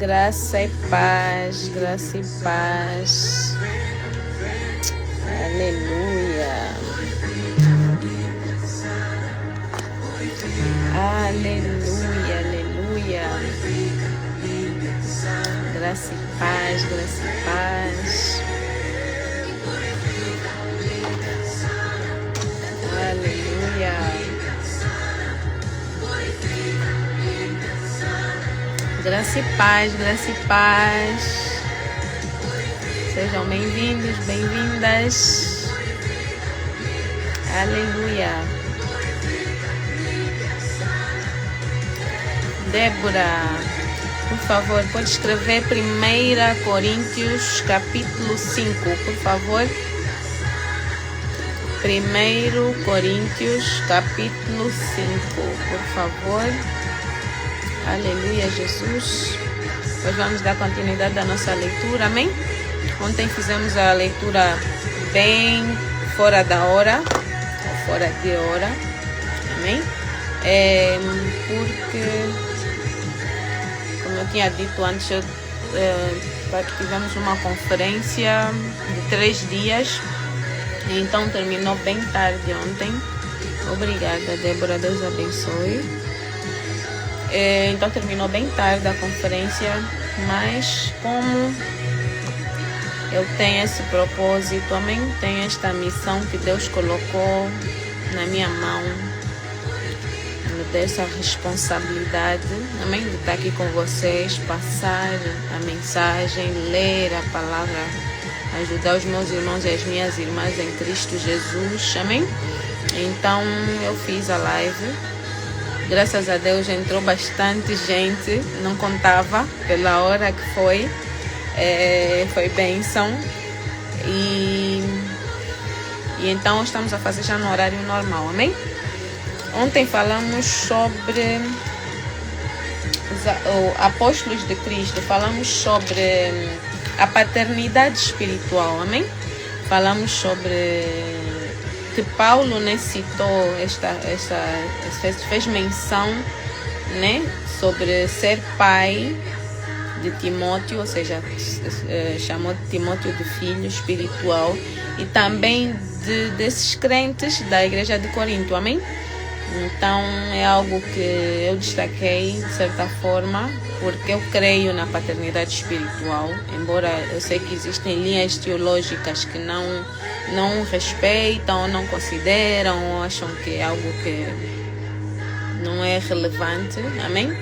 Graça e paz, graça e paz. Aleluia. Aleluia, aleluia. Graça e paz, graça e paz. Aleluia. Graça e paz, graça e paz. Sejam bem-vindos, bem-vindas. Aleluia. Débora, por favor, pode escrever 1 Coríntios capítulo 5, por favor. 1 Coríntios capítulo 5, por favor. Aleluia, Jesus. Hoje vamos dar continuidade à nossa leitura, amém? Ontem fizemos a leitura bem fora da hora, ou fora de hora, amém? Porque, como eu tinha dito antes, tivemos uma conferência de 3 dias, então terminou bem tarde ontem. Obrigada, Débora, Deus abençoe. Então terminou bem tarde a conferência, mas como eu tenho esse propósito, amém? Tenho esta missão que Deus colocou na minha mão, me deu essa responsabilidade, amém? De estar aqui com vocês, passar a mensagem, ler a palavra, ajudar os meus irmãos e as minhas irmãs em Cristo Jesus, amém? Então eu fiz a live. Graças a Deus entrou bastante gente, não contava pela hora que foi, foi bênção. E então estamos a fazer já no horário normal, amém? Ontem falamos sobre os apóstolos de Cristo, falamos sobre a paternidade espiritual, amém? Falamos sobre que Paulo, né, citou fez menção, né, sobre ser pai de Timóteo, ou seja, chamou de Timóteo de filho espiritual, e também desses crentes da igreja de Corinto, amém? Então é algo que eu destaquei de certa forma, porque eu creio na paternidade espiritual, embora eu sei que existem linhas teológicas que não respeitam, não consideram, ou acham que é algo que não é relevante, amém?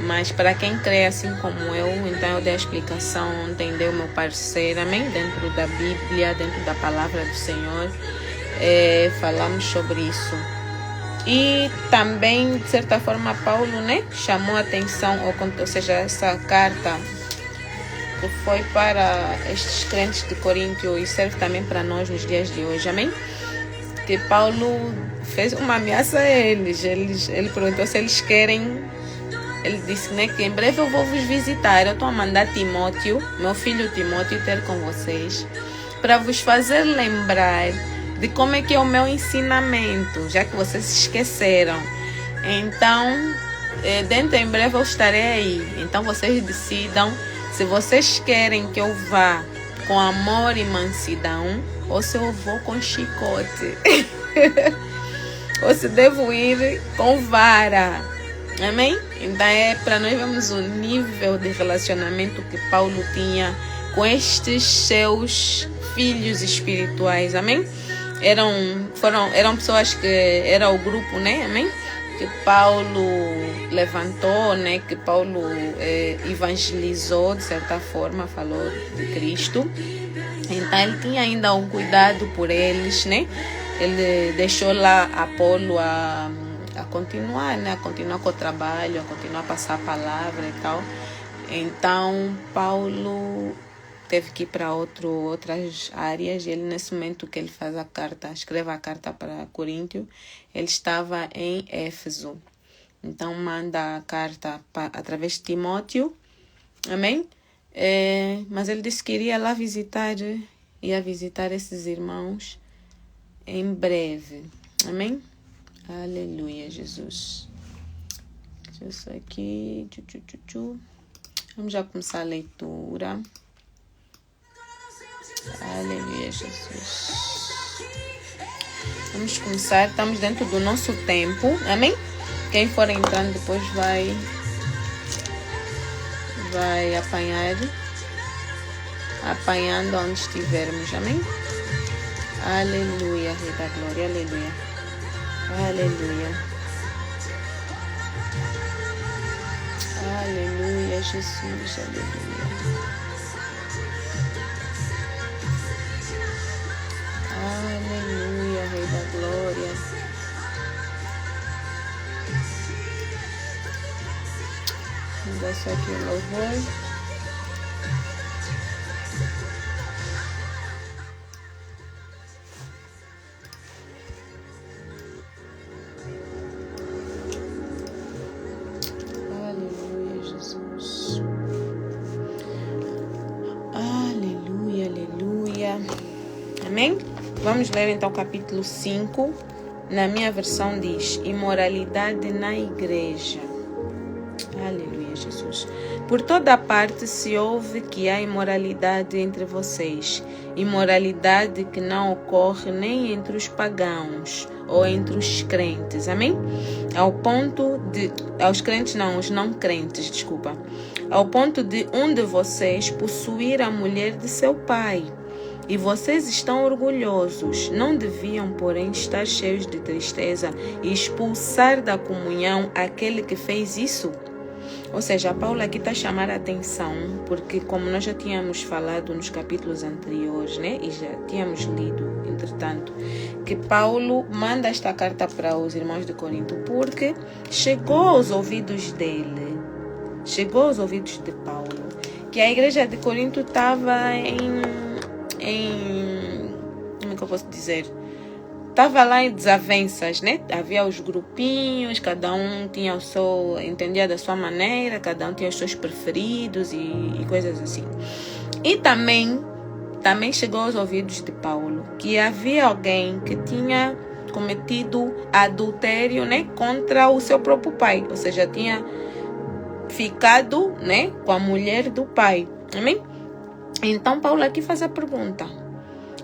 Mas para quem crê assim como eu, então eu dei a explicação, entendeu, meu parceiro, amém? Dentro da Bíblia, dentro da palavra do Senhor, falamos sobre isso. E também, de certa forma, Paulo, né, chamou a atenção, ou seja, essa carta que foi para estes crentes de Corinto e serve também para nós nos dias de hoje, amém? Que Paulo fez uma ameaça a eles. Ele perguntou se eles querem. Ele disse, né, que em breve eu vou vos visitar. Eu estou a mandar Timóteo, meu filho Timóteo, ter com vocês, para vos fazer lembrar de como é que é o meu ensinamento, já que vocês se esqueceram. Então, dentro em breve eu estarei aí. Então vocês decidam se vocês querem que eu vá com amor e mansidão, ou se eu vou com chicote, ou se devo ir com vara, amém? Então para nós vermos o nível de relacionamento que Paulo tinha com estes seus filhos espirituais, amém? Eram pessoas que era o grupo, né, amém? Que Paulo levantou, né? Que Paulo evangelizou de certa forma, falou de Cristo. Então ele tinha ainda um cuidado por eles, né? Ele deixou lá Apolo a continuar, né? A continuar com o trabalho, a continuar a passar a palavra e tal. Então Paulo teve que ir para outras áreas, e ele, nesse momento que ele faz a carta, escreve a carta para Coríntio, ele estava em Éfeso. Então manda a carta através de Timóteo, amém? Mas ele disse que ia lá ia visitar esses irmãos em breve, amém? Aleluia, Jesus. Isso aqui, Vamos já começar a leitura. Aleluia, Jesus. Vamos começar, estamos dentro do nosso tempo, amém? Quem for entrando depois vai apanhando onde estivermos, amém? Aleluia, Rei da Glória, aleluia. Aleluia. Aleluia, Jesus, aleluia. Aleluia, Rei da Glória. Vamos dar só aqui o louvor. Aleluia, Jesus. Aleluia, aleluia. Amém? Vamos ler então o capítulo 5. Na minha versão diz: imoralidade na igreja. Aleluia, Jesus. Por toda parte se ouve que há imoralidade entre vocês. Imoralidade que não ocorre nem entre os pagãos ou entre os crentes. Amém? Aos crentes não, os não crentes, desculpa. Ao ponto de um de vocês possuir a mulher de seu pai. E vocês estão orgulhosos, não deviam, porém, estar cheios de tristeza e expulsar da comunhão aquele que fez isso? Ou seja, Paulo aqui está a chamar a atenção, porque como nós já tínhamos falado nos capítulos anteriores, né, e já tínhamos lido, entretanto, que Paulo manda esta carta para os irmãos de Corinto, porque chegou aos ouvidos dele, chegou aos ouvidos de Paulo, que a igreja de Corinto estava como é que eu posso dizer? Estava lá em desavenças, né? Havia os grupinhos, cada um tinha o seu, entendia da sua maneira, cada um tinha os seus preferidos e coisas assim. E também chegou aos ouvidos de Paulo que havia alguém que tinha cometido adultério, né, contra o seu próprio pai, ou seja, tinha ficado, né, com a mulher do pai. Amém? Então Paulo aqui faz a pergunta: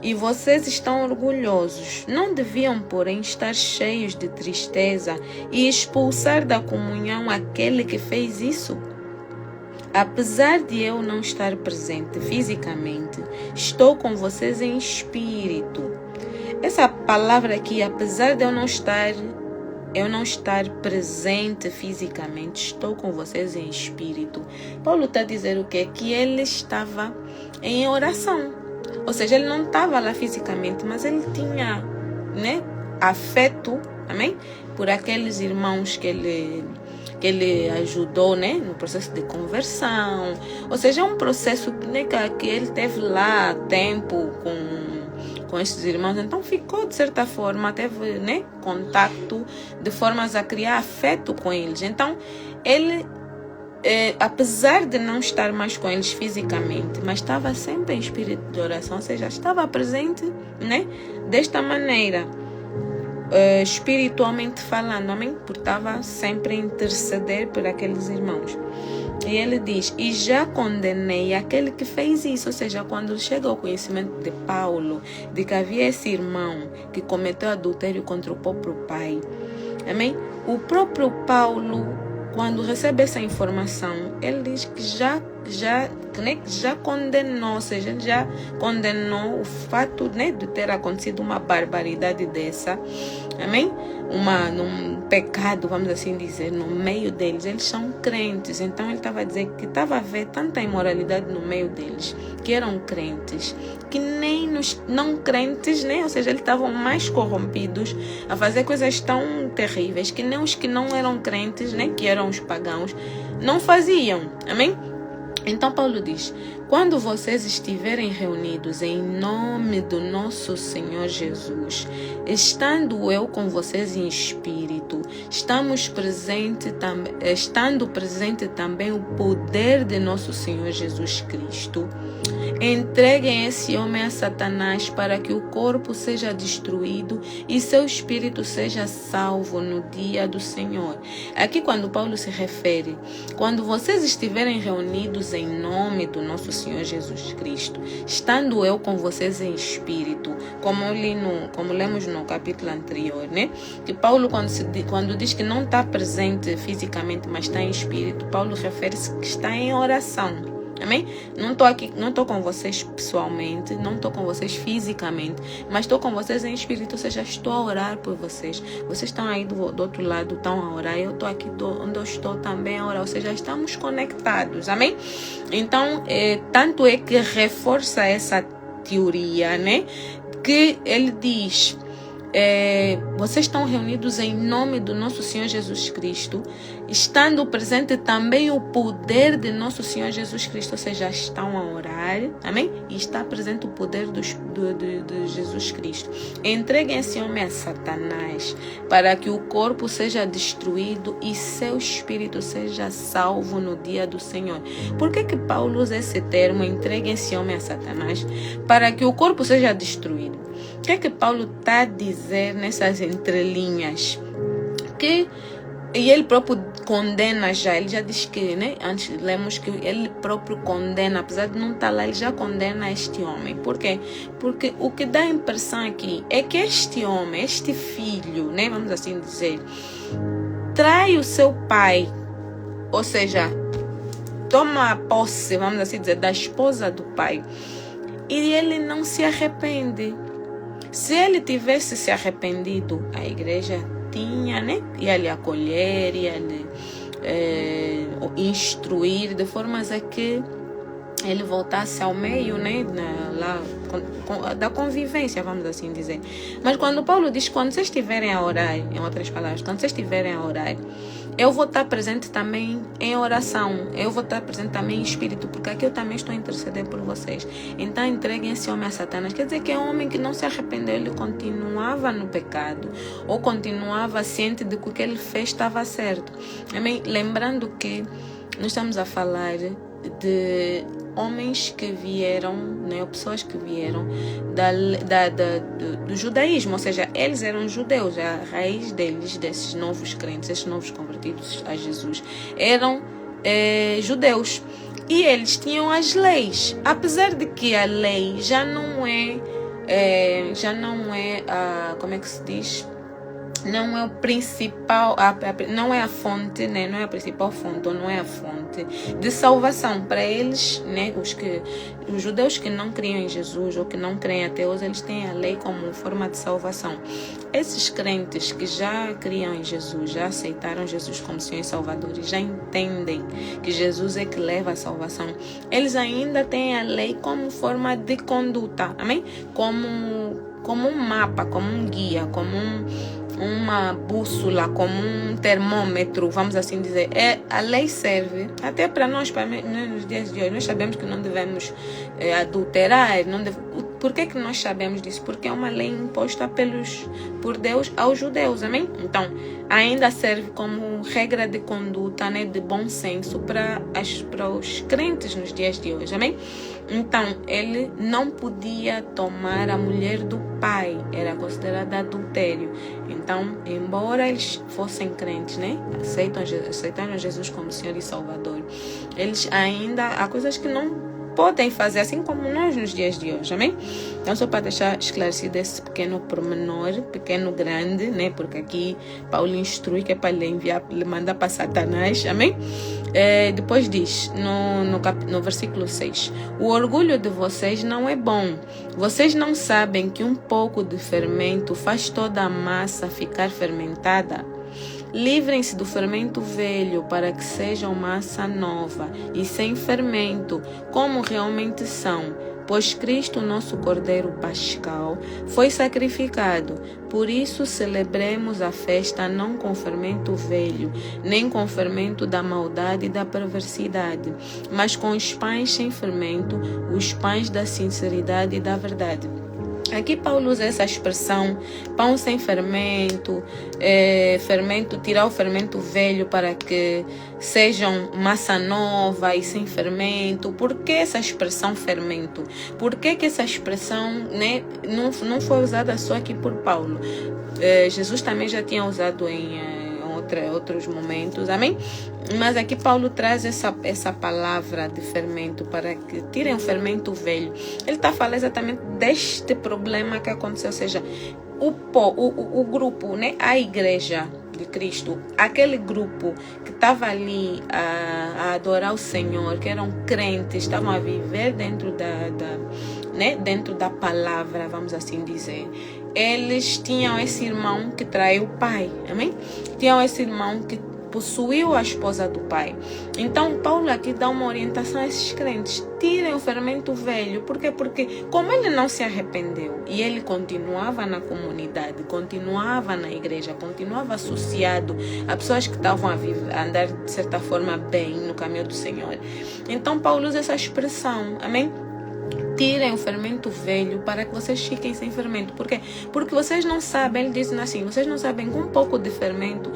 e vocês estão orgulhosos, não deviam, porém, estar cheios de tristeza e expulsar da comunhão aquele que fez isso? Apesar de eu não estar presente fisicamente, estou com vocês em espírito. Essa palavra aqui, apesar de eu não estar presente fisicamente, estou com vocês em espírito. Paulo está a dizer o quê? Que ele estava em oração. Ou seja, ele não estava lá fisicamente, mas ele tinha, né, afeto, amém? Por aqueles irmãos que ele ajudou, né, no processo de conversão. Ou seja, é um processo, né, que ele teve lá tempo com esses irmãos. Então ficou, de certa forma, teve, né, contato de formas a criar afeto com eles. Então, ele, apesar de não estar mais com eles fisicamente, mas estava sempre em espírito de oração, ou seja, estava presente, né, desta maneira, espiritualmente falando, amém? Porque estava sempre a interceder por aqueles irmãos. E ele diz: e já condenei aquele que fez isso. Ou seja, quando chega ao conhecimento de Paulo de que havia esse irmão que cometeu adultério contra o próprio pai, amém? O próprio Paulo, quando recebe essa informação, ele diz que já condenou, ou seja, ele já condenou o fato, né, de ter acontecido uma barbaridade dessa, amém? Um pecado, vamos assim dizer, no meio deles. Eles são crentes, então ele estava a dizer que estava a ver tanta imoralidade no meio deles, que eram crentes, que nem nos não crentes, né? Ou seja, eles estavam mais corrompidos a fazer coisas tão terríveis que nem os que não eram crentes, né, que eram os pagãos, não faziam, amém? Então Paulo diz: quando vocês estiverem reunidos em nome do nosso Senhor Jesus, estando eu com vocês em espírito, estando presente também o poder de nosso Senhor Jesus Cristo, Entreguem esse homem a Satanás para que o corpo seja destruído e seu espírito seja salvo no dia do Senhor. Aqui quando Paulo se refere, quando vocês estiverem reunidos em nome do nosso Senhor Jesus Cristo, estando eu com vocês em espírito, como lemos no capítulo anterior, né? Que Paulo quando diz que não está presente fisicamente, mas está em espírito, Paulo refere-se que está em oração. Amém? Não estou com vocês pessoalmente, não estou com vocês fisicamente, mas estou com vocês em espírito, ou seja, estou a orar por vocês. Vocês estão aí do outro lado, estão a orar, eu estou aqui onde eu estou também a orar, ou seja, estamos conectados, amém? Então, tanto é que reforça essa teoria, né? Que ele diz... vocês estão reunidos em nome do nosso Senhor Jesus Cristo, estando presente também o poder de nosso Senhor Jesus Cristo, ou seja, estão a orar, amém? E está presente o poder de Jesus Cristo. Entreguem esse homem a Satanás, para que o corpo seja destruído e seu espírito seja salvo no dia do Senhor. Por que Paulo usa esse termo, entreguem esse homem a Satanás, para que o corpo seja destruído? O que Paulo está a dizer nessas entrelinhas? E ele próprio condena já, ele já diz que, né? Antes lemos que ele próprio condena, apesar de não estar lá, ele já condena este homem. Por quê? Porque o que dá a impressão aqui é que este homem, este filho, né? Vamos assim dizer, trai o seu pai, ou seja, toma posse, vamos assim dizer, da esposa do pai, e ele não se arrepende. Se ele tivesse se arrependido, a igreja tinha, né? Ia lhe acolher, ia lhe instruir de formas a que ele voltasse ao meio, né? Da convivência, vamos assim dizer. Mas quando Paulo diz, quando vocês estiverem a orar, em outras palavras, quando vocês estiverem a orar, eu vou estar presente também em oração, eu vou estar presente também em espírito, porque aqui eu também estou a interceder por vocês. Então entreguem esse homem a Satanás. Quer dizer que é um homem que não se arrependeu, ele continuava no pecado, ou continuava ciente de que o que ele fez estava certo. Amém? Lembrando que nós estamos a falar de homens que vieram, né, pessoas que vieram do judaísmo, ou seja, eles eram judeus, a raiz deles, desses novos crentes, esses novos convertidos a Jesus, eram judeus, e eles tinham as leis, apesar de que a lei já não é como é que se diz? Não é o principal, não é a fonte, né? Não é a principal fonte, ou não é a fonte de salvação para eles, né? Os judeus que não criam em Jesus ou que não creem ateus, eles têm a lei como forma de salvação. Esses crentes que já criam em Jesus, já aceitaram Jesus como Senhor e Salvador e já entendem que Jesus é que leva a salvação, eles ainda têm a lei como forma de conduta, amém? Como um mapa, como um guia, como uma bússola, como um termômetro, vamos assim dizer. A lei serve até para nós, nos dias de hoje. Nós sabemos que não devemos adulterar. Por que nós sabemos disso? Porque é uma lei imposta por Deus aos judeus, amém? Então, ainda serve como regra de conduta, né, de bom senso para os crentes nos dias de hoje, amém? Então, ele não podia tomar a mulher do pai, era considerada adultério. Então, embora eles fossem crentes, né, aceitaram Jesus como Senhor e Salvador, eles ainda, há coisas que não podem fazer, assim como nós nos dias de hoje, amém? Então, só para deixar esclarecido esse pequeno pormenor, pequeno grande, né? Porque aqui Paulo instrui que é para lhe mandar para Satanás, amém? Depois diz, no versículo 6, o orgulho de vocês não é bom. Vocês não sabem que um pouco de fermento faz toda a massa ficar fermentada? Livrem-se do fermento velho para que sejam massa nova e sem fermento, como realmente são. Pois Cristo, nosso Cordeiro Pascal, foi sacrificado. Por isso celebremos a festa não com fermento velho, nem com fermento da maldade e da perversidade, mas com os pães sem fermento, os pães da sinceridade e da verdade. Aqui Paulo usa essa expressão, pão sem fermento, tirar o fermento velho para que sejam massa nova e sem fermento. Por que essa expressão fermento? Por que essa expressão, né, não foi usada só aqui por Paulo? Jesus também já tinha usado em outros momentos, amém? Mas aqui Paulo traz essa palavra de fermento para que tirem o fermento velho. Ele está falando exatamente deste problema que aconteceu, ou seja, o grupo, né? A igreja de Cristo, aquele grupo que estava ali a adorar o Senhor, que eram crentes, estavam a viver dentro dentro da palavra, vamos assim dizer. Eles tinham esse irmão que traiu o pai, amém? Tinham esse irmão que possuiu a esposa do pai. Então Paulo aqui dá uma orientação a esses crentes: tirem o fermento velho. Por quê? Porque como ele não se arrependeu e ele continuava na comunidade, continuava na igreja, continuava associado a pessoas que estavam a andar de certa forma bem no caminho do Senhor, então Paulo usa essa expressão, amém? Tirem o fermento velho para que vocês fiquem sem fermento. Por quê? Porque vocês não sabem, ele diz assim, vocês não sabem que um pouco de fermento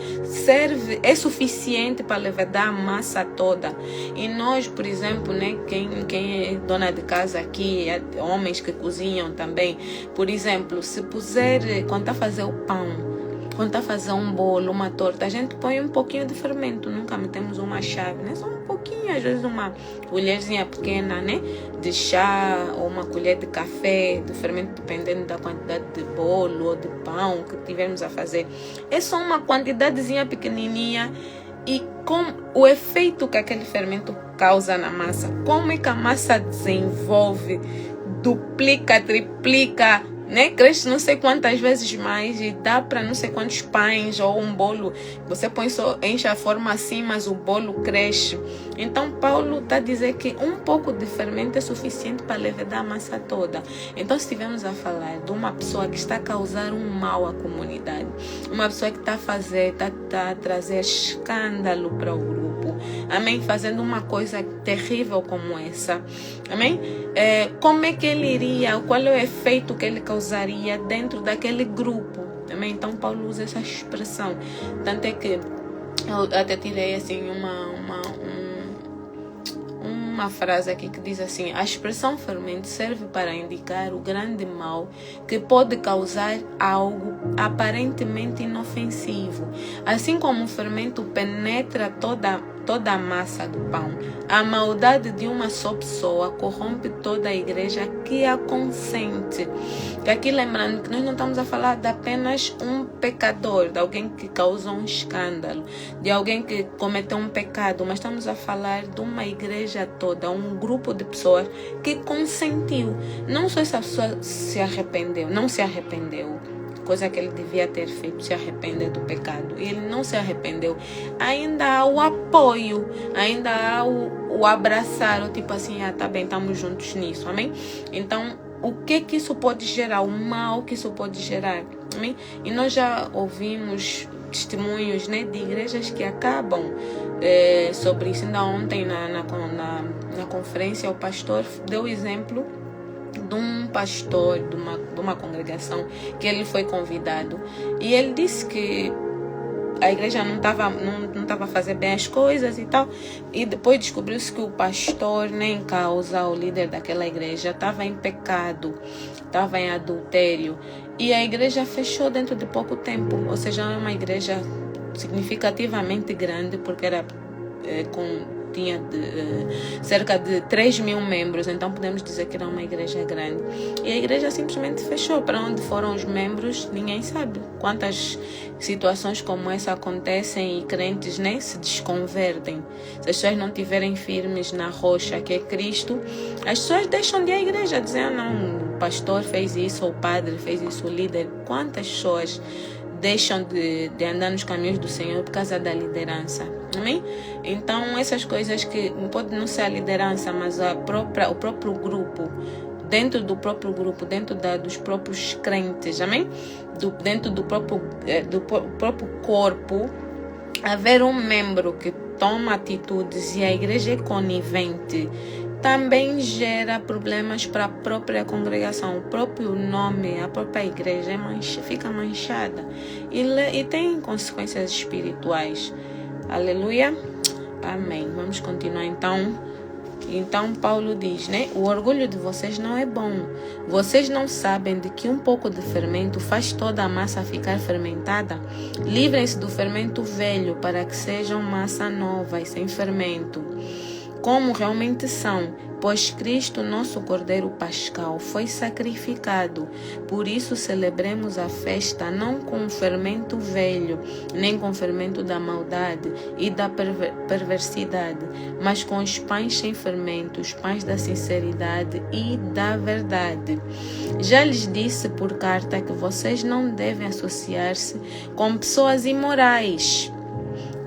é suficiente para levedar a massa toda. E nós, por exemplo, né, quem é dona de casa aqui, homens que cozinham também, por exemplo, se puser, quando está a fazer o pão, quando está a fazer um bolo, uma torta, a gente põe um pouquinho de fermento, nunca metemos uma chave, né? Só um pouquinho, às vezes uma colherzinha pequena, né? De chá ou uma colher de café, de fermento, dependendo da quantidade de bolo ou de pão que tivermos a fazer. É só uma quantidadezinha pequenininha e com o efeito que aquele fermento causa na massa, como é que a massa desenvolve, duplica, triplica, né? Cresce não sei quantas vezes mais e dá para não sei quantos pães ou um bolo. Você põe só, enche a forma assim, mas o bolo cresce. Então Paulo está a dizer que um pouco de fermento é suficiente para levedar a massa toda. Então se estivermos a falar de uma pessoa que está a causar um mal à comunidade, uma pessoa que está a trazer escândalo para o grupo, amém? Fazendo uma coisa terrível como essa, amém? Como é que ele iria, qual é o efeito que ele causaria dentro daquele grupo, amém? Então Paulo usa essa expressão, tanto é que eu até tirei assim uma frase aqui que diz assim: a expressão fermento serve para indicar o grande mal que pode causar algo aparentemente inofensivo. Assim como o fermento penetra toda a massa do pão, a maldade de uma só pessoa corrompe toda a igreja que a consente. E aqui lembrando que nós não estamos a falar de apenas um pecador, de alguém que causou um escândalo, de alguém que cometeu um pecado, mas estamos a falar de uma igreja toda, um grupo de pessoas que consentiu. Não só essa pessoa não se arrependeu, coisa que ele devia ter feito, se arrepender do pecado, e ele não se arrependeu. Ainda há o apoio, ainda há o abraçar, o tipo assim, tá bem, estamos juntos nisso, amém? Então, o que isso pode gerar, o mal que isso pode gerar, amém? E nós já ouvimos testemunhos, né, de igrejas que acabam sobre isso. Ainda ontem na conferência o pastor deu o exemplo de um pastor de uma congregação que ele foi convidado, e ele disse que a igreja não estava a fazer bem as coisas e tal, e depois descobriu-se que o pastor, nem causa, o líder daquela igreja, estava em pecado, estava em adultério, e a igreja fechou dentro de pouco tempo. Ou seja, é uma igreja significativamente grande, porque era tinha cerca de 3.000 membros, então podemos dizer que era uma igreja grande, e a igreja simplesmente fechou. Para onde foram os membros, ninguém sabe. Quantas situações como essa acontecem e crentes, né, se desconvertem. Se as pessoas não estiverem firmes na rocha que é Cristo, as pessoas deixam de ir à igreja, dizendo: não, o pastor fez isso, ou o padre fez isso, o líder. Quantas pessoas deixam de andar nos caminhos do Senhor por causa da liderança, amém? Então essas coisas que pode não ser a liderança, mas o próprio grupo, dentro do próprio grupo, dentro dos próprios crentes, amém? Dentro do próprio corpo, haver um membro que toma atitudes e a igreja é conivente também gera problemas para a própria congregação. O próprio nome, a própria igreja fica manchada e tem consequências espirituais. Aleluia. Amém. Vamos continuar então. Então Paulo diz, né? O orgulho de vocês não é bom. Vocês não sabem de que um pouco de fermento faz toda a massa ficar fermentada? Livrem-se do fermento velho para que sejam massa nova e sem fermento, como realmente são, pois Cristo, nosso Cordeiro Pascal, foi sacrificado. Por isso celebremos a festa não com o fermento velho, nem com o fermento da maldade e da perversidade, mas com os pães sem fermento, os pães da sinceridade e da verdade. Já lhes disse por carta que vocês não devem associar-se com pessoas imorais.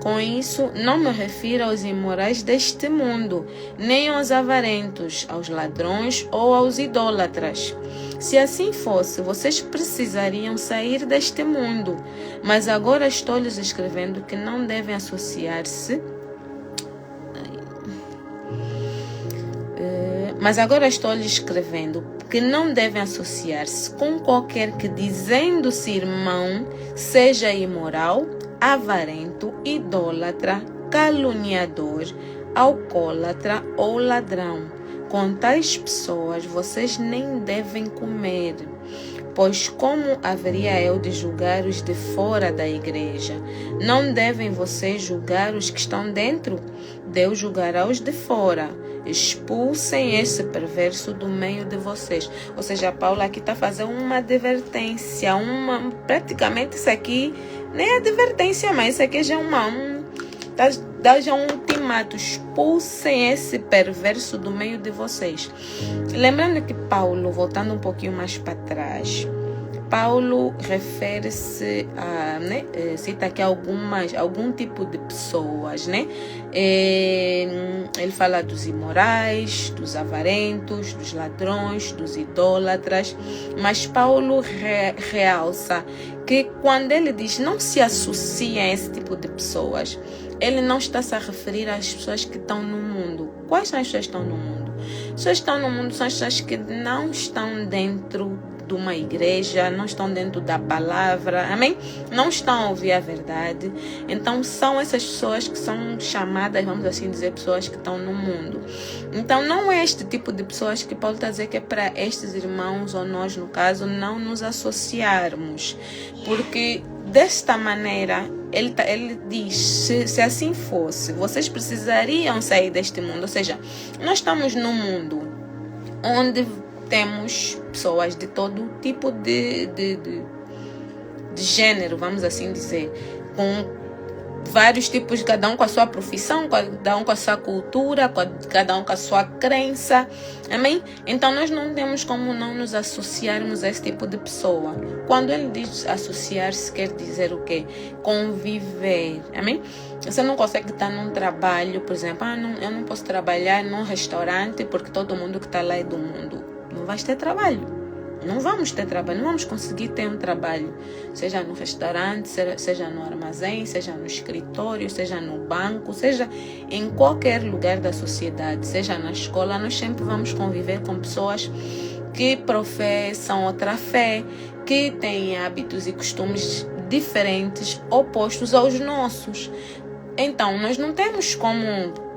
Com isso, não me refiro aos imorais deste mundo, nem aos avarentos, aos ladrões ou aos idólatras. Se assim fosse, vocês precisariam sair deste mundo. Mas agora estou lhes escrevendo que não devem associar-se. Com qualquer que, dizendo-se irmão, seja imoral, avarento, idólatra, caluniador, alcoólatra ou ladrão. Com tais pessoas vocês nem devem comer, pois como haveria eu de julgar os de fora da igreja? Não devem vocês julgar os que estão dentro? Deus julgará os de fora. Expulsem esse perverso do meio de vocês. Ou seja, Paulo aqui está fazendo uma advertência, praticamente isso aqui nem é advertência, mas isso aqui já é já um ultimato. Expulsem esse perverso do meio de vocês. Lembrando que Paulo, voltando um pouquinho mais para trás, Paulo refere-se a, cita aqui algum tipo de pessoas, né? Ele fala dos imorais, dos avarentos, dos ladrões, dos idólatras, mas Paulo realça que quando ele diz não se associe a esse tipo de pessoas, ele não está se a referir às pessoas que estão no mundo. Quais são as pessoas que estão no mundo? As pessoas que estão no mundo são as pessoas que não estão dentro de uma igreja, não estão dentro da palavra, amém? Não estão a ouvir a verdade. Então são essas pessoas que são chamadas, vamos assim dizer, pessoas que estão no mundo. Então não é este tipo de pessoas que Paulo está a dizer que é para estes irmãos, ou nós no caso, não nos associarmos, porque desta maneira ele diz, se assim fosse, vocês precisariam sair deste mundo. Ou seja, nós estamos num mundo onde temos pessoas de todo tipo de gênero, vamos assim dizer, com vários tipos, cada um com a sua profissão, cada um com a sua cultura, cada um com a sua crença, amém? Então nós não temos como não nos associarmos a esse tipo de pessoa. Quando ele diz associar-se, quer dizer o quê? Conviver, amém? Você não consegue estar num trabalho, por exemplo, eu não posso trabalhar num restaurante porque todo mundo que está lá é do mundo. Não vais ter trabalho. Não vamos ter trabalho, não vamos conseguir ter um trabalho, seja no restaurante, seja no armazém, seja no escritório, seja no banco, seja em qualquer lugar da sociedade, seja na escola. Nós sempre vamos conviver com pessoas que professam outra fé, que têm hábitos e costumes diferentes, opostos aos nossos. Então, nós não temos como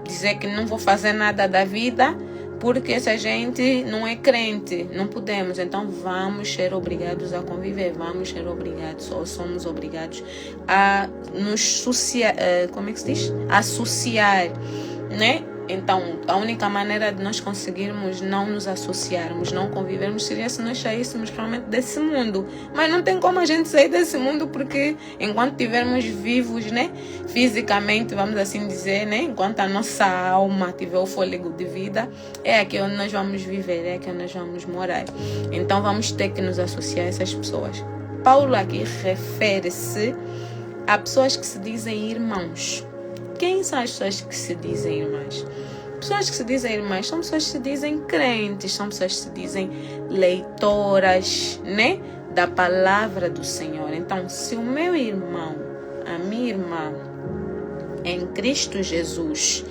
dizer que não vou fazer nada da vida porque essa gente não é crente, não podemos. Então vamos ser obrigados a conviver, vamos ser obrigados, ou somos obrigados a nos associar, né? Então a única maneira de nós conseguirmos não nos associarmos, não convivermos, seria se nós saíssemos realmente desse mundo. Mas não tem como a gente sair desse mundo, porque enquanto estivermos vivos, né, fisicamente, vamos assim dizer, né, enquanto a nossa alma tiver o fôlego de vida, é aqui onde nós vamos viver, é aqui onde nós vamos morar. Então vamos ter que nos associar a essas pessoas. Paulo aqui refere-se a pessoas que se dizem irmãos. Quem são as pessoas que se dizem irmãs? Pessoas que se dizem irmãs são pessoas que se dizem crentes, são pessoas que se dizem leitoras, né, da palavra do Senhor. Então, se o meu irmão, a minha irmã, em Cristo Jesus,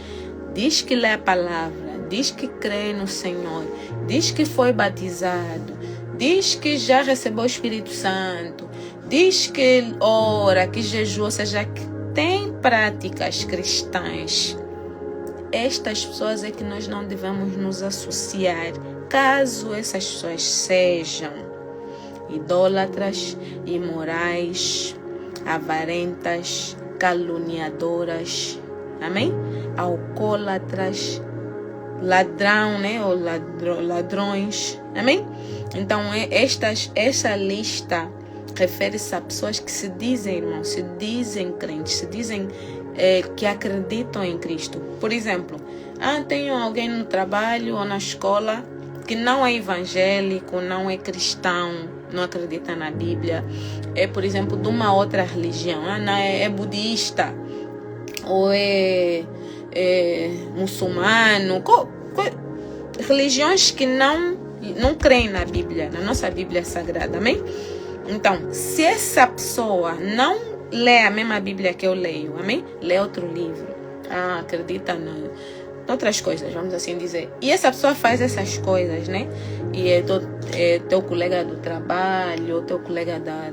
diz que lê a palavra, diz que crê no Senhor, diz que foi batizado, diz que já recebeu o Espírito Santo, diz que ora, que jejua, ou seja, que tem práticas cristãs. Estas pessoas é que nós não devemos nos associar, caso essas pessoas sejam idólatras, imorais, avarentas, caluniadoras, amém? Alcoólatras, ladrão, né? Ou ladrões, amém? Então, essa lista refere-se a pessoas que se dizem irmãos, se dizem crentes, se dizem que acreditam em Cristo. Por exemplo, tenho alguém no trabalho ou na escola que não é evangélico, não é cristão, não acredita na Bíblia, é, por exemplo, de uma outra religião, é budista, ou é muçulmano, religiões que não creem na Bíblia, na nossa Bíblia Sagrada, amém? Então, se essa pessoa não lê a mesma Bíblia que eu leio, amém? Lê outro livro, acredita em outras coisas, vamos assim dizer. E essa pessoa faz essas coisas, né? E é teu colega do trabalho, teu colega da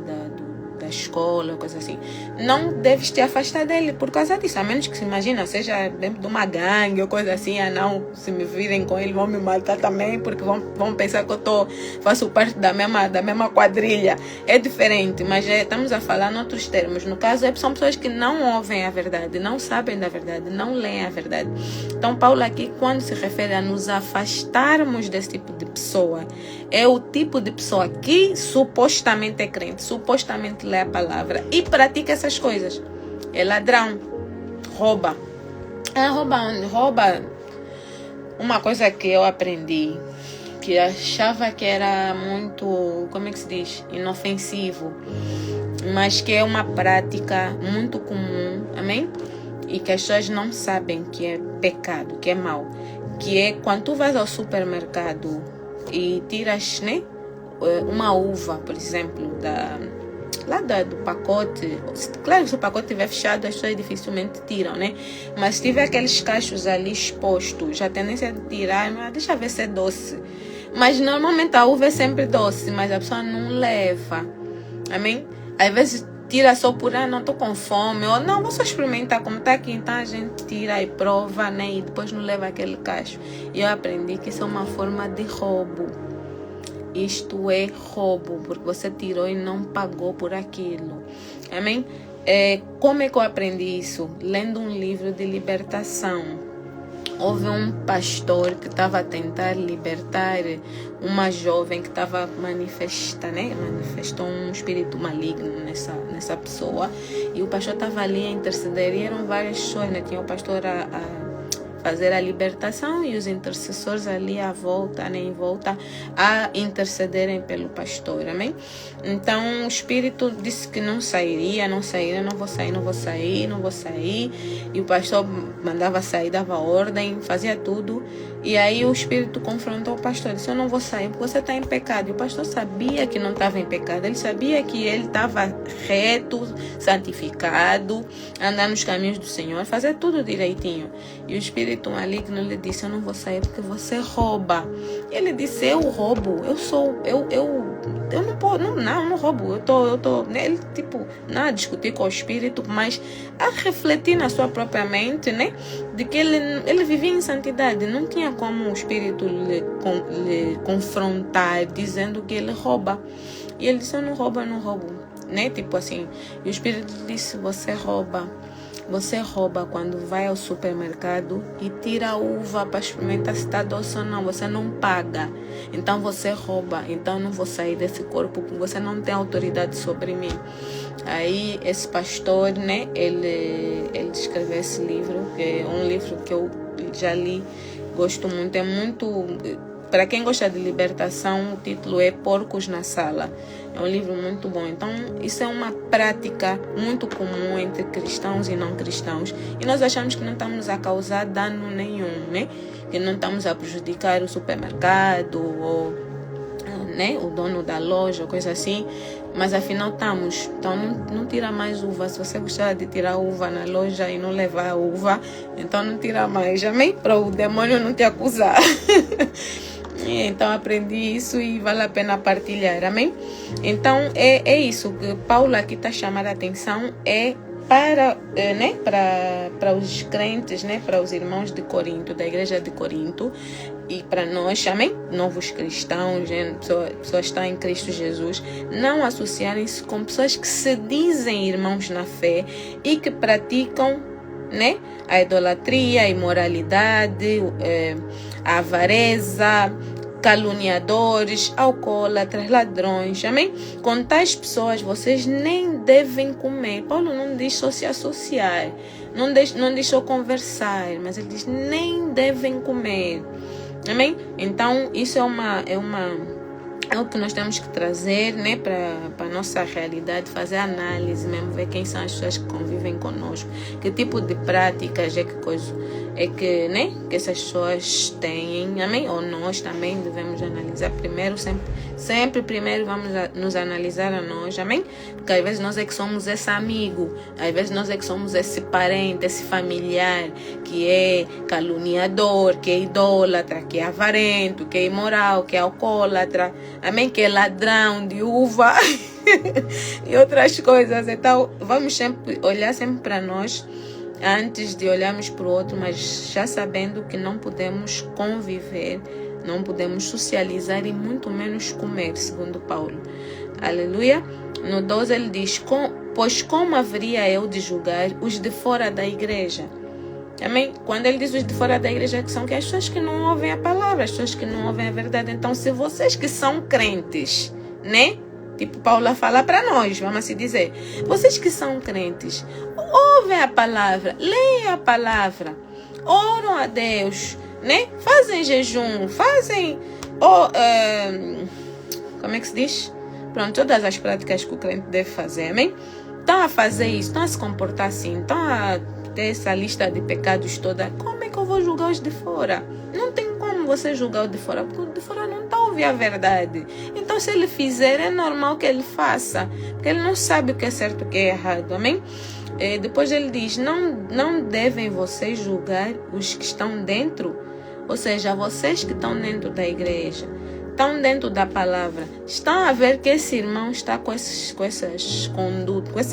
escola, coisa assim. Não deves te afastar dele por causa disso, a menos que se imagina, seja dentro de uma gangue ou coisa assim, não, se me virem com ele vão me matar também, porque vão pensar que eu faço parte da mesma quadrilha. É diferente, mas estamos a falar em outros termos. No caso, são pessoas que não ouvem a verdade, não sabem da verdade, não leem a verdade. Então, Paulo aqui, quando se refere a nos afastarmos desse tipo de pessoa, é o tipo de pessoa que supostamente é crente, supostamente lê a palavra e pratica essas coisas. É ladrão, rouba. Rouba onde? Rouba. Uma coisa que eu aprendi, que achava que era muito, como é que se diz? Inofensivo, mas que é uma prática muito comum, amém? E que as pessoas não sabem que é pecado, que é mau. Que é quando tu vais ao supermercado e tiras, né, uma uva, por exemplo, do pacote. Claro que se o pacote estiver fechado, as pessoas dificilmente tiram, né? Mas se tiver aqueles cachos ali expostos, já a tendência de tirar, deixa ver se é doce. Mas normalmente a uva é sempre doce, mas a pessoa não leva, amém? Às vezes tira só por, não estou com fome, ou não, vou só experimentar como está aqui, então a gente tira e prova, né? E depois não leva aquele cacho. E eu aprendi que isso é uma forma de roubo. Isto é roubo, porque você tirou e não pagou por aquilo, amém? Como é que eu aprendi isso? Lendo um livro de libertação. Houve um pastor que estava a tentar libertar uma jovem que estava manifestou um espírito maligno nessa pessoa, e o pastor estava ali a interceder, e eram várias pessoas, né? Tinha o pastor a fazer a libertação e os intercessores ali em volta a intercederem pelo pastor, amém? Então o espírito disse que não sairia, não vou sair, e o pastor mandava sair, dava ordem, fazia tudo, e aí o espírito confrontou o pastor, disse: eu não vou sair porque você está em pecado. E o pastor sabia que não estava em pecado, ele sabia que ele estava reto, santificado, andar nos caminhos do Senhor, fazer tudo direitinho. E o espírito maligno lhe disse: eu não vou sair porque você rouba. E ele disse: eu roubo? Eu não roubo, eu tô ele não a discutir com o espírito, mas a refletir na sua própria mente, né, de que ele vivia em santidade, não tinha como o espírito lhe confrontar dizendo que ele rouba. E ele disse: eu não roubo, né, assim. E o espírito disse: você rouba quando vai ao supermercado e tira a uva para experimentar se está doce ou não. Você não paga, então você rouba. Então não vou sair desse corpo porque você não tem autoridade sobre mim. Aí esse pastor, né, ele escreveu esse livro, que é um livro que eu já li, gosto muito, é muito... Para quem gosta de libertação, o título é Porcos na Sala. É um livro muito bom. Então, isso é uma prática muito comum entre cristãos e não cristãos. E nós achamos que não estamos a causar dano nenhum, né? Que não estamos a prejudicar o supermercado ou né, o dono da loja, coisa assim, mas afinal estamos. Então não tira mais uva. Se você gostar de tirar uva na loja e não levar a uva, então não tira mais, amém? Para o demônio não te acusar. Então aprendi isso e vale a pena partilhar, amém? Então é isso que Paulo aqui está chamando a atenção, para os crentes, né, para os irmãos de Corinto, da igreja de Corinto, e para nós, amém? Novos cristãos, pessoas que estão em Cristo Jesus, não associarem-se com pessoas que se dizem irmãos na fé e que praticam, né, a idolatria, a imoralidade, a avareza, caluniadores, alcoólatras, ladrões, amém? Com tais pessoas vocês nem devem comer. Paulo não diz só se associar, não diz só conversar, mas ele diz nem devem comer, amém? Então isso é o que nós temos que trazer, né, para a nossa realidade, fazer análise mesmo, ver quem são as pessoas que convivem conosco, que tipo de práticas que essas pessoas têm, amém? Ou nós também devemos analisar primeiro, sempre primeiro vamos nos analisar a nós, amém? Porque às vezes nós é que somos esse amigo, às vezes nós é que somos esse parente, esse familiar que é caluniador, que é idólatra, que é avarento, que é imoral, que é alcoólatra, amém? Que é ladrão de uva e outras coisas. Então vamos sempre olhar sempre para nós antes de olharmos para o outro, mas já sabendo que não podemos conviver, não podemos socializar e muito menos comer, segundo Paulo. Aleluia. No 12 ele diz, pois como haveria eu de julgar os de fora da igreja? Amém? Quando ele diz os de fora da igreja, que são as pessoas que não ouvem a palavra, as pessoas que não ouvem a verdade. Então, se vocês que são crentes, né? Tipo, Paulo fala para nós, vamos assim dizer. Vocês que são crentes, ouvem a palavra, leem a palavra, oram a Deus, né? Fazem jejum, fazem... como é que se diz? Pronto, todas as práticas que o crente deve fazer, amém? Estão a fazer isso, estão a se comportar assim, estão a ter essa lista de pecados toda. Como é que eu vou julgar os de fora? Não tem como você julgar o de fora, porque o de fora não está a ouvir a verdade. Então, se ele fizer, é normal que ele faça, porque ele não sabe o que é certo e o que é errado, amém? Depois ele diz, não devem vocês julgar os que estão dentro, ou seja, vocês que estão dentro da igreja, estão dentro da palavra, estão a ver que esse irmão está com essa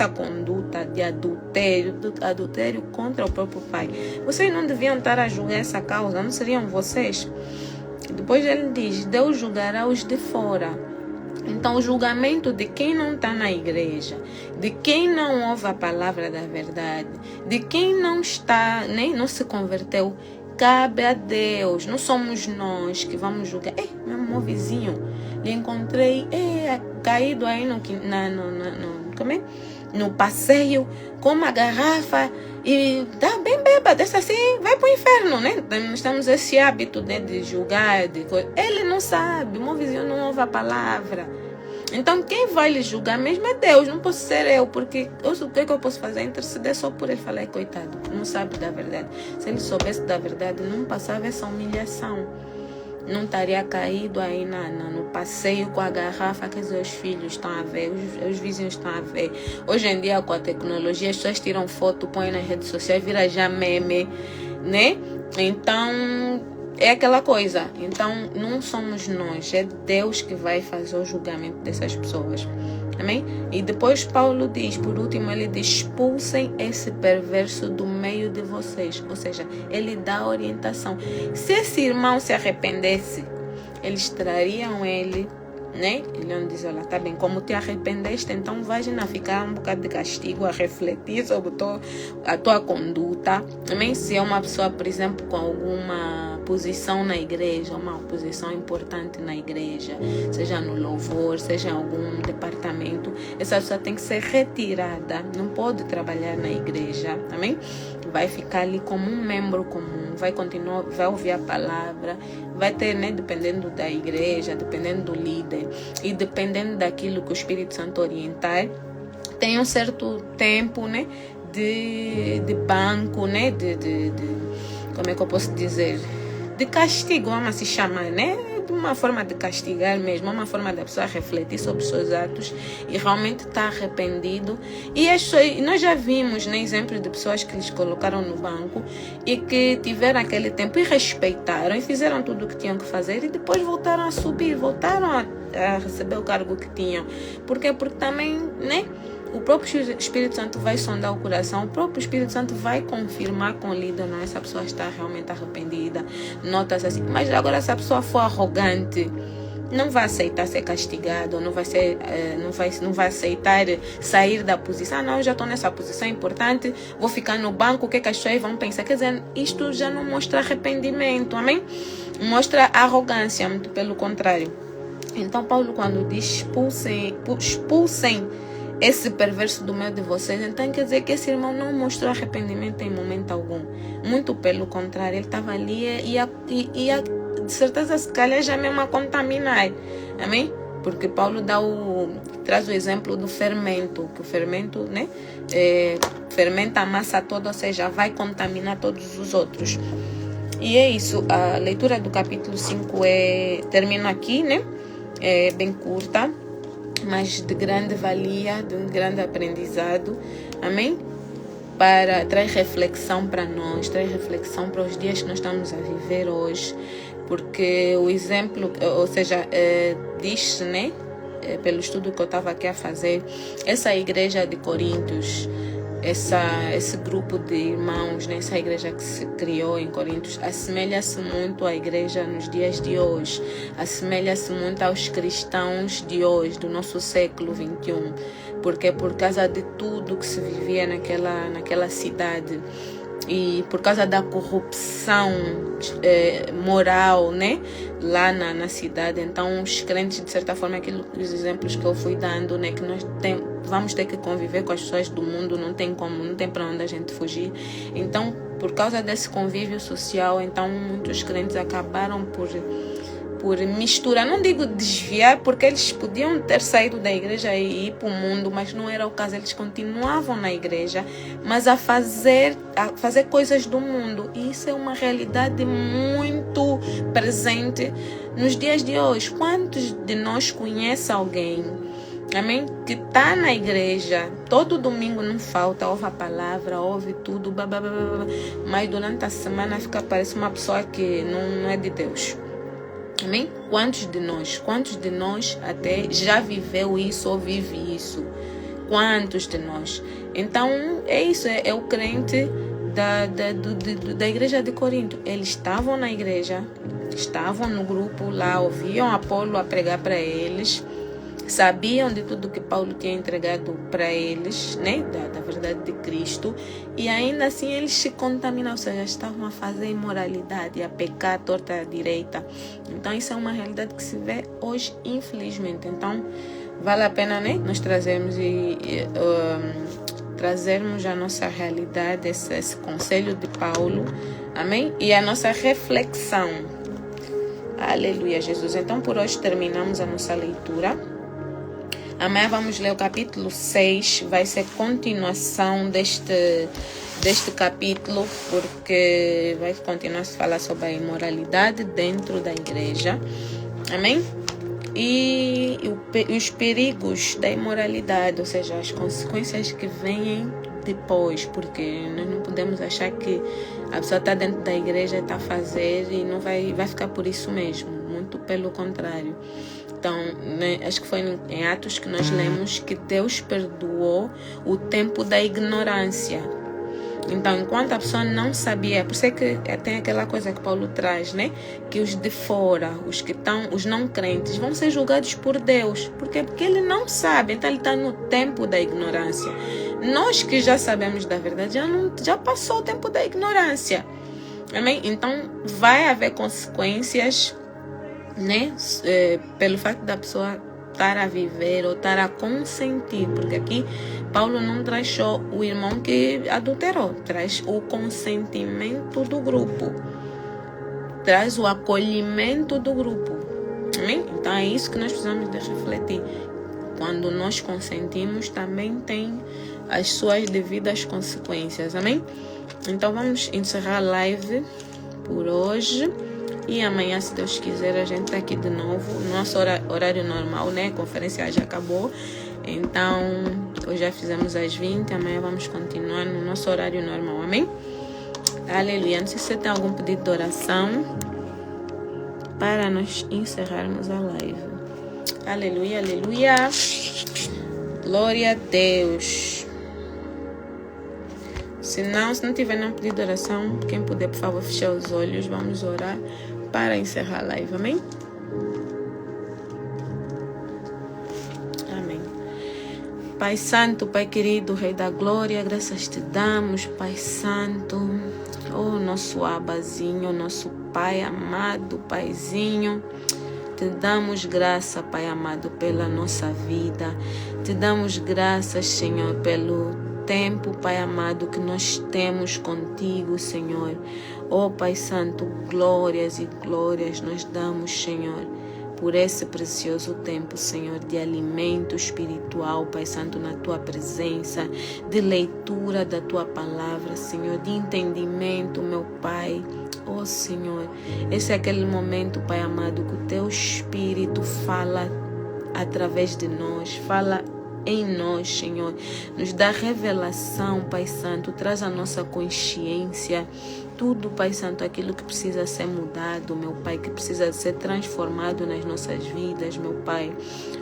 conduta de adultério contra o próprio pai. Vocês não deviam estar a julgar essa causa, não seriam vocês? Depois ele diz, Deus julgará os de fora. Então o julgamento de quem não está na igreja, de quem não ouve a palavra da verdade, de quem não está, nem não se converteu, cabe a Deus. Não somos nós que vamos julgar. Meu vizinho, lhe encontrei caído aí no passeio com uma garrafa e tá bem bêbado, assim, vai para o inferno, né? Nós temos esse hábito, né, de julgar, ele não sabe, o meu vizinho não ouve a palavra. Então quem vai lhe julgar mesmo é Deus, não posso ser eu, porque o que eu posso fazer? Interceder só por ele. Falar, coitado, não sabe da verdade. Se ele soubesse da verdade, não passava essa humilhação, não estaria caído aí no passeio com a garrafa que os filhos estão a ver, os vizinhos estão a ver. Hoje em dia, com a tecnologia, as pessoas tiram foto, põem nas redes sociais, vira já meme, né? Então é aquela coisa. Então não somos nós, é Deus que vai fazer o julgamento dessas pessoas, amém? E depois Paulo diz, por último, ele diz, expulsem esse perverso do meio de vocês. Ou seja, ele dá orientação. Se esse irmão se arrependesse, eles trariam ele, né? Ele não diz, olha, tá bem, como te arrependeste, então vais ficar um bocado de castigo, a refletir sobre a tua conduta, amém? Se é uma pessoa, por exemplo, com alguma posição na igreja, uma posição importante na igreja, seja no louvor, seja em algum departamento, essa pessoa tem que ser retirada, não pode trabalhar na igreja, amém? Vai ficar ali como um membro comum, vai continuar, vai ouvir a palavra, vai ter, né, dependendo da igreja, dependendo do líder e dependendo daquilo que o Espírito Santo orientar, tem um certo tempo, né, de banco, né, de como é que eu posso dizer, de castigo, vamos se chamar, né? uma forma de castigar mesmo, uma forma da pessoa refletir sobre os seus atos e realmente estar arrependido. E nós já vimos, né, exemplos de pessoas que eles colocaram no banco e que tiveram aquele tempo e respeitaram e fizeram tudo o que tinham que fazer e depois voltaram a subir, voltaram a receber o cargo que tinham. Por quê? Porque também, né, o próprio Espírito Santo vai sondar o coração, o próprio Espírito Santo vai confirmar com o líder, não, essa pessoa está realmente arrependida, nota-se assim. Mas agora, se a pessoa for arrogante, não vai aceitar ser castigado, não vai aceitar sair da posição. Não, eu já estou nessa posição importante, vou ficar no banco, o que as pessoas vão pensar? Quer dizer, isto já não mostra arrependimento, amém? Mostra arrogância, muito pelo contrário. Então, Paulo, quando diz expulsem esse perverso do meio de vocês, então quer dizer que esse irmão não mostrou arrependimento em momento algum. Muito pelo contrário, ele estava ali e ia de certeza, se calhar, já mesmo a contaminar. Amém? Porque Paulo traz o exemplo do fermento, que o fermento, né, fermenta a massa toda, ou seja, vai contaminar todos os outros. E é isso, a leitura do capítulo 5 termina aqui, né? É bem curta, mas de grande valia, de um grande aprendizado. Amém? Traz reflexão para nós, traz reflexão para os dias que nós estamos a viver hoje. Porque o exemplo, ou seja, diz-se, né, pelo estudo que eu estava aqui a fazer, essa igreja de Coríntios, esse grupo de irmãos, né, essa igreja que se criou em Coríntios, assemelha-se muito à igreja nos dias de hoje, assemelha-se muito aos cristãos de hoje, do nosso século 21, porque por causa de tudo que se vivia naquela cidade, e por causa da corrupção moral, né, lá na cidade. Então os crentes, de certa forma, os exemplos que eu fui dando, né, que nós vamos ter que conviver com as pessoas do mundo, não tem para onde a gente fugir. Então, por causa desse convívio social, então muitos crentes acabaram por misturar, não digo desviar, porque eles podiam ter saído da igreja e ir para o mundo, mas não era o caso. Eles continuavam na igreja, mas a fazer coisas do mundo. E isso é uma realidade muito presente nos dias de hoje. Quantos de nós conhecem alguém, amém, que está na igreja, todo domingo não falta, ouve a palavra, ouve tudo, mas durante a semana parece uma pessoa que não é de Deus? Amém? Quantos de nós até já viveu isso ou vive isso? Quantos de nós? Então, é isso, é o crente da igreja de Corinto. Eles estavam na igreja, estavam no grupo lá, ouviam Apolo a pregar para eles, sabiam de tudo que Paulo tinha entregado para eles, né, da verdade de Cristo, e ainda assim eles se contaminam, ou seja, estavam a fazer imoralidade, a pecar à torta à direita. Então isso é uma realidade que se vê hoje, infelizmente. Então vale a pena, né, nós trazermos trazermos a nossa realidade, esse conselho de Paulo, amém? E a nossa reflexão. Aleluia, Jesus. Então por hoje terminamos a nossa leitura. Amanhã vamos ler o capítulo 6, vai ser continuação deste capítulo, porque vai continuar a se falar sobre a imoralidade dentro da igreja, amém? E os perigos da imoralidade, ou seja, as consequências que vêm depois, porque nós não podemos achar que a pessoa está dentro da igreja e está a fazer e não vai ficar por isso mesmo, muito pelo contrário. Então, né, acho que foi em Atos que nós lemos que Deus perdoou o tempo da ignorância. Então, enquanto a pessoa não sabia, por isso é que tem aquela coisa que Paulo traz, né? Que os de fora, os não crentes, vão ser julgados por Deus. Por quê? Porque ele não sabe, então ele está no tempo da ignorância. Nós que já sabemos da verdade, já passou o tempo da ignorância. Amém? Então, vai haver consequências, né, pelo fato da pessoa estar a viver ou estar a consentir, porque aqui Paulo não traz só o irmão que adulterou, traz o consentimento do grupo, traz o acolhimento do grupo. Amém? Então é isso que nós precisamos de refletir. Quando nós consentimos, também tem as suas devidas consequências. Amém? Então vamos encerrar a live por hoje. E amanhã, se Deus quiser, a gente está aqui de novo. No nosso horário normal, né? A conferência já acabou. Então, hoje já fizemos às 20. Amanhã vamos continuar no nosso horário normal. Amém? Aleluia. Não sei se você tem algum pedido de oração para nós encerrarmos a live. Aleluia, aleluia. Glória a Deus. Se não tiver nenhum pedido de oração, quem puder, por favor, fechar os olhos. Vamos orar para encerrar a live. Amém? Amém. Pai Santo, Pai querido, Rei da Glória, graças te damos, Pai Santo. Oh, nosso abazinho, nosso Pai amado, Paizinho. Te damos graça, Pai amado, pela nossa vida. Te damos graças, Senhor, pelo tempo, Pai amado, que nós temos contigo, Senhor. Oh, Pai Santo, glórias e glórias nós damos, Senhor, por esse precioso tempo, Senhor, de alimento espiritual, Pai Santo, na Tua presença, de leitura da Tua palavra, Senhor, de entendimento, meu Pai. Oh, Senhor, esse é aquele momento, Pai amado, que o Teu Espírito fala através de nós, fala em nós, Senhor, nos dá revelação, Pai Santo, traz a nossa consciência, tudo, Pai Santo, aquilo que precisa ser mudado, meu Pai, que precisa ser transformado nas nossas vidas, meu Pai.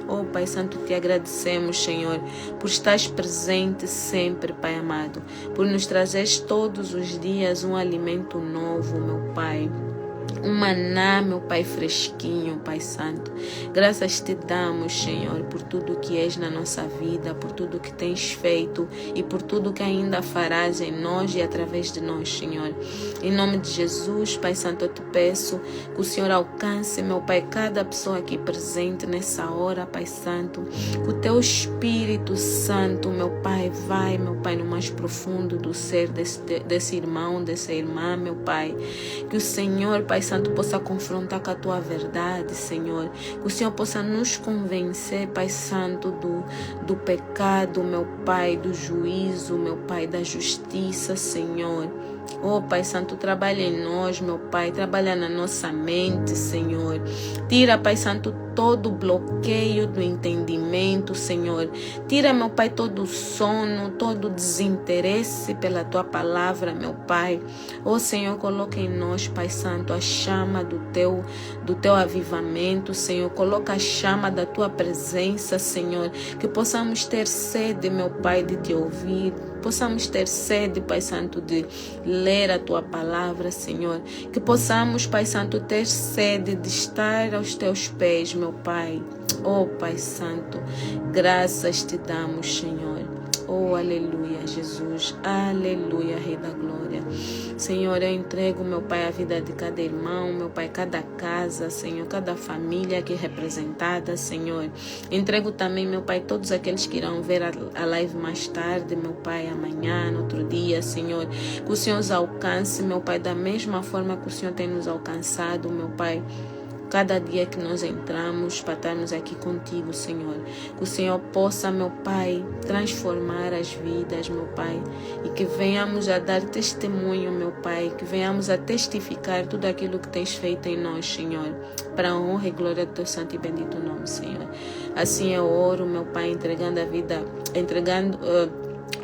Oh, Pai Santo, te agradecemos, Senhor, por estares presente sempre, Pai amado, por nos trazeres todos os dias um alimento novo, meu Pai. Um maná, meu Pai, fresquinho, Pai Santo. Graças te damos, Senhor, por tudo que és na nossa vida, por tudo que tens feito e por tudo que ainda farás em nós e através de nós, Senhor. Em nome de Jesus, Pai Santo, eu te peço que o Senhor alcance, meu Pai, cada pessoa aqui presente nessa hora, Pai Santo. Que o teu Espírito Santo, meu Pai, vai, meu Pai, no mais profundo do ser desse irmão, dessa irmã, meu Pai. Que o Senhor, Pai Santo, possa confrontar com a tua verdade, Senhor. Que o Senhor possa nos convencer, Pai Santo, do pecado, meu Pai, do juízo, meu Pai, da justiça, Senhor. Oh, Pai Santo, trabalha em nós, meu Pai, trabalha na nossa mente, Senhor. Tira, Pai Santo, todo bloqueio do entendimento, Senhor. Tira, meu Pai, todo o sono, todo o desinteresse pela Tua palavra, meu Pai. Oh, Senhor, coloca em nós, Pai Santo, a chama do teu avivamento, Senhor. Coloca a chama da Tua presença, Senhor. Que possamos ter sede, meu Pai, de Te ouvir. Possamos ter sede, Pai Santo, de ler a Tua palavra, Senhor. Que possamos, Pai Santo, ter sede de estar aos Teus pés, meu Pai. Oh, Pai Santo, graças te damos, Senhor. Oh, aleluia, Jesus. Aleluia, Rei da Glória. Senhor, eu entrego, meu Pai, a vida de cada irmão, meu Pai, cada casa, Senhor, cada família aqui representada, Senhor. Entrego também, meu Pai, todos aqueles que irão ver a live mais tarde, meu Pai, amanhã, no outro dia, Senhor. Que o Senhor os alcance, meu Pai, da mesma forma que o Senhor tem nos alcançado, meu Pai. Cada dia que nós entramos para estarmos aqui contigo, Senhor. Que o Senhor possa, meu Pai, transformar as vidas, meu Pai. E que venhamos a dar testemunho, meu Pai. Que venhamos a testificar tudo aquilo que tens feito em nós, Senhor. Para a honra e glória do teu santo e bendito nome, Senhor. Assim eu oro, meu Pai, entregando a vida,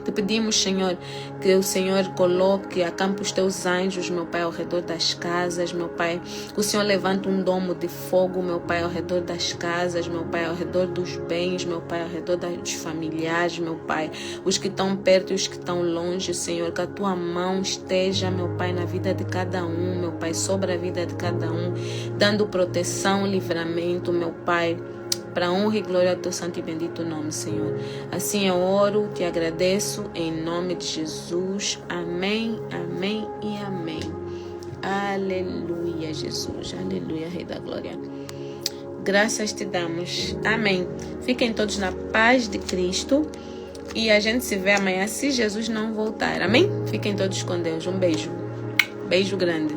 te pedimos, Senhor, que o Senhor coloque, acampe os teus anjos, meu Pai, ao redor das casas, meu Pai. Que o Senhor levante um domo de fogo, meu Pai, ao redor das casas, meu Pai, ao redor dos bens, meu Pai, ao redor dos familiares, meu Pai. Os que estão perto e os que estão longe, Senhor. Que a tua mão esteja, meu Pai, na vida de cada um, meu Pai, sobre a vida de cada um, dando proteção, livramento, meu Pai. Para a honra e glória do teu santo e bendito nome, Senhor. Assim eu oro, te agradeço, em nome de Jesus. Amém, amém e amém. Aleluia, Jesus. Aleluia, Rei da Glória. Graças te damos. Amém. Fiquem todos na paz de Cristo. E a gente se vê amanhã, se Jesus não voltar. Amém? Fiquem todos com Deus. Um beijo. Beijo grande.